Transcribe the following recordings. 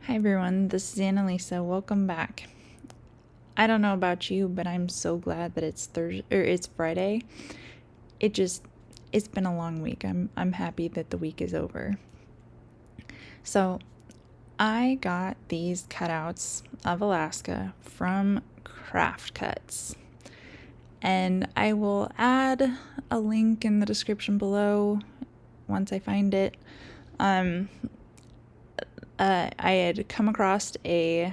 Hi everyone, this is Annalisa. Welcome back. I don't know about you, but I'm so glad that it's Thursday or it's Friday. It's been a long week. I'm happy that the week is over. So, I got these cutouts of Alaska from Craft Cuts. And I will add a link in the description below once I find it. I had come across a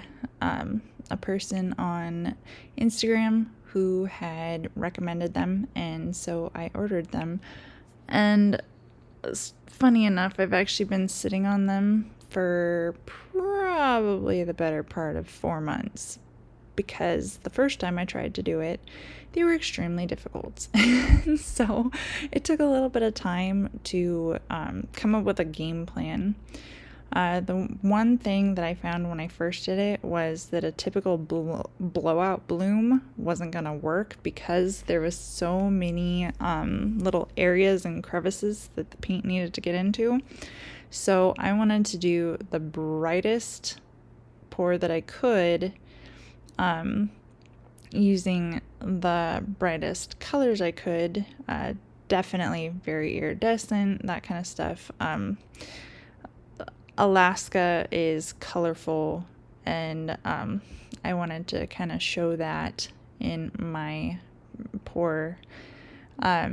person on Instagram who had recommended them, and so I ordered them. And funny enough, I've actually been sitting on them for probably the better part of 4 months, because the first time I tried to do it, they were extremely difficult. So it took a little bit of time to come up with a game plan. The one thing that I found when I first did it was that a typical blowout bloom wasn't going to work because there was so many little areas and crevices that the paint needed to get into. So I wanted to do the brightest pour that I could, using the brightest colors I could, definitely very iridescent, that kind of stuff. Alaska is colorful, and I wanted to kind of show that in my pour. But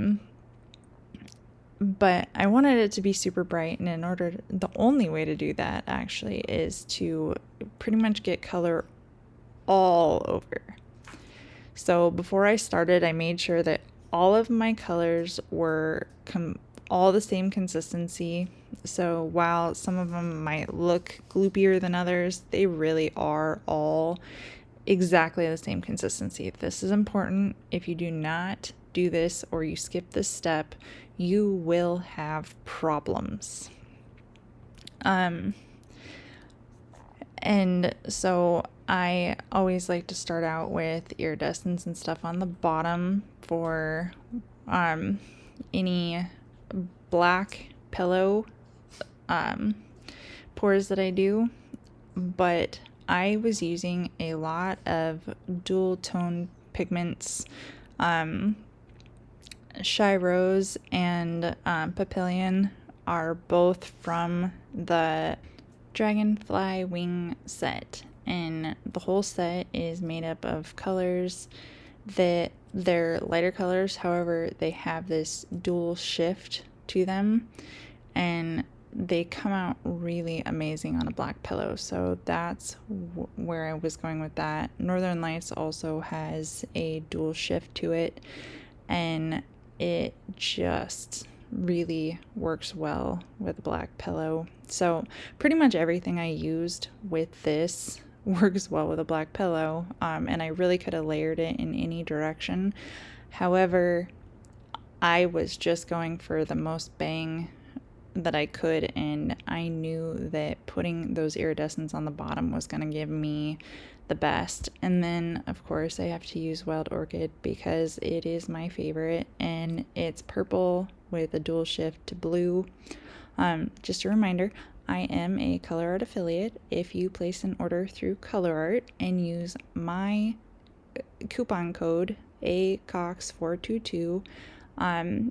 I wanted it to be super bright, and the only way to do that actually is to pretty much get color all over. So before I started, I made sure that all of my colors were all the same consistency. So while some of them might look gloopier than others, they really are all exactly the same consistency. This is important. If you do not do this or you skip this step, you will have problems. And so I always like to start out with iridescence and stuff on the bottom for any black pillow pours that I do. But I was using a lot of dual tone pigments. Shy Rose and Papillion are both from the Dragonfly Wing set, and the whole set is made up of colors that they're lighter colors. However, they have this dual shift to them, and they come out really amazing on a black pillow. So that's where I was going with that. Northern Lights also has a dual shift to it, and it just really works well with a black pillow. So pretty much everything I used with this works well with a black pillow, and I really could have layered it in any direction. However, I was just going for the most bang that I could, and I knew that putting those iridescents on the bottom was going to give me the best. And then of course I have to use Wild Orchid because it is my favorite, and it's purple with a dual shift to blue. Just a reminder, I am a ColourArte affiliate. If you place an order through ColourArte and use my coupon code ACOX422,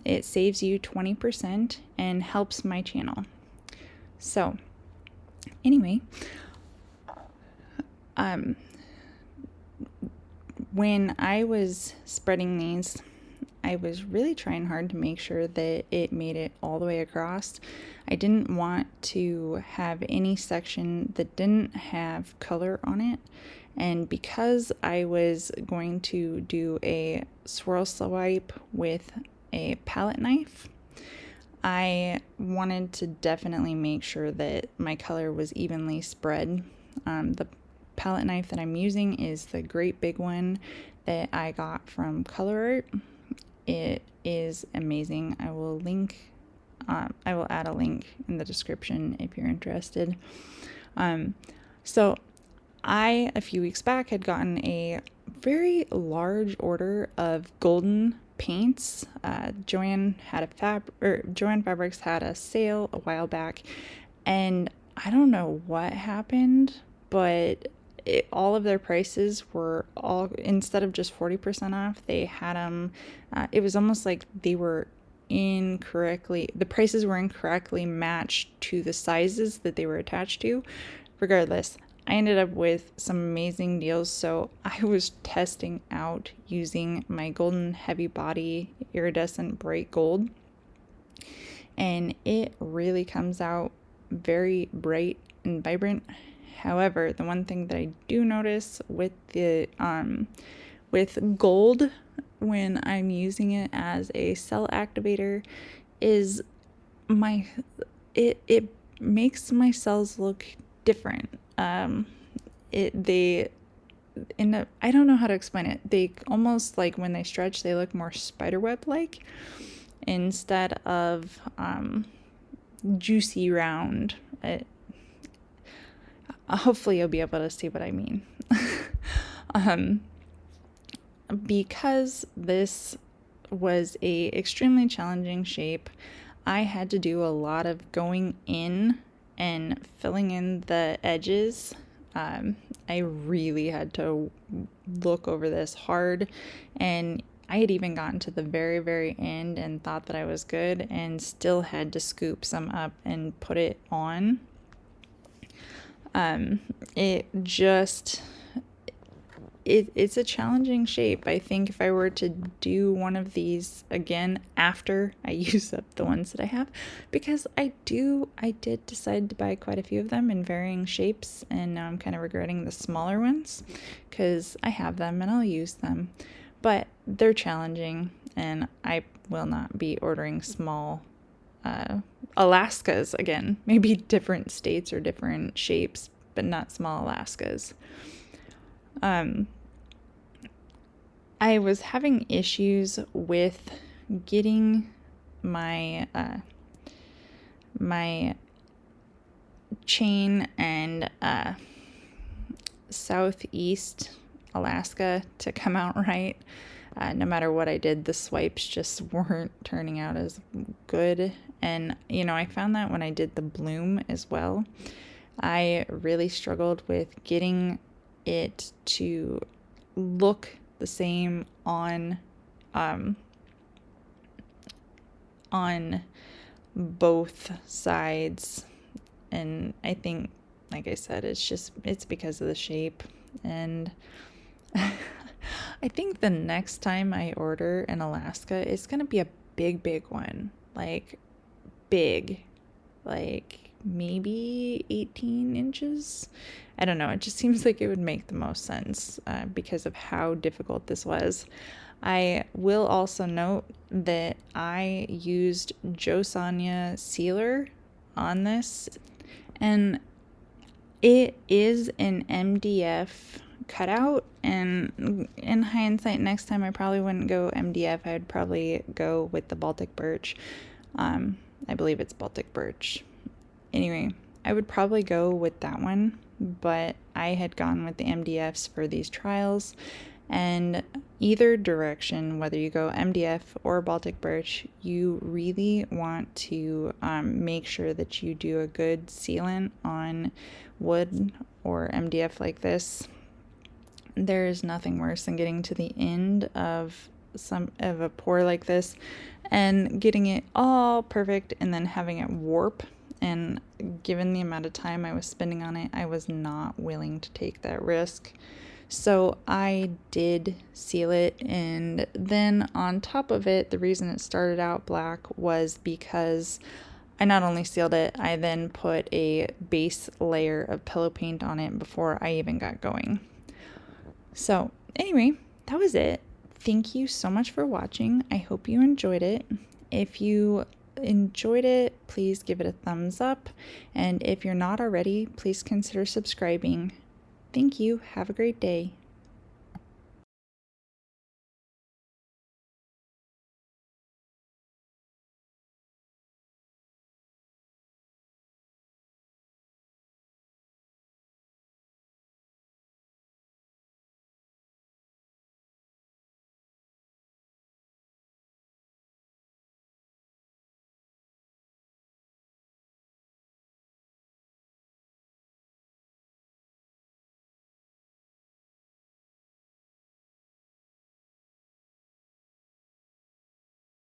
it saves you 20% and helps my channel. So anyway, when I was spreading these, I was really trying hard to make sure that it made it all the way across. I didn't want to have any section that didn't have color on it. And because I was going to do a swirl swipe with a palette knife, I wanted to definitely make sure that my color was evenly spread. The palette knife that I'm using is the great big one that I got from ColourArte. It is amazing. I will add a link in the description if you're interested. So I, a few weeks back, had gotten a very large order of golden paints. Joanne Fabrics had a sale a while back, and I don't know what happened, but all of their prices were all, instead of just 40% off, they had them, it was almost like they were incorrectly, the prices were incorrectly matched to the sizes that they were attached to. Regardless, I ended up with some amazing deals, so I was testing out using my golden heavy body iridescent bright gold, and it really comes out very bright and vibrant. However, the one thing that I do notice with the with gold when I'm using it as a cell activator is it makes my cells look different. They end up, I don't know how to explain it. They almost, like when they stretch, they look more spiderweb like instead of juicy round. Hopefully you'll be able to see what I mean. Because this was a extremely challenging shape, I had to do a lot of going in and filling in the edges. I really had to look over this hard, and I had even gotten to the very, very end and thought that I was good and still had to scoop some up and put it on. It's a challenging shape. I think if I were to do one of these again after I use up the ones that I have, because I did decide to buy quite a few of them in varying shapes, and now I'm kind of regretting the smaller ones because I have them and I'll use them, but they're challenging, and I will not be ordering small Alaskas again. Maybe different states or different shapes, but not small Alaskas. I was having issues with getting my my chain and Southeast Alaska to come out right. No matter what I did, the swipes just weren't turning out as good. And, I found that when I did the bloom as well, I really struggled with getting it to look the same on both sides. And I think, like I said, it's because of the shape. And I think the next time I order an Alaska, it's gonna be a big one, like big, like maybe 18 inches. I don't know. It just seems like it would make the most sense because of how difficult this was. I will also note that I used Jo Sonja sealer on this, and it is an MDF cutout, and in hindsight, next time I probably wouldn't go MDF. I'd probably go with the Baltic birch. I believe it's Baltic birch. Anyway, I would probably go with that one, but I had gone with the MDFs for these trials, and either direction, whether you go MDF or Baltic birch, you really want to make sure that you do a good sealant on wood or MDF like this. There's nothing worse than getting to the end of a pour like this and getting it all perfect and then having it warp. And given the amount of time I was spending on it, I was not willing to take that risk. So I did seal it, and then on top of it, the reason it started out black was because I not only sealed it, I then put a base layer of pillow paint on it before I even got going. So anyway, that was it. Thank you so much for watching. I hope you enjoyed it. If you enjoyed it, please give it a thumbs up, and if you're not already, please consider subscribing. Thank you. Have a great day.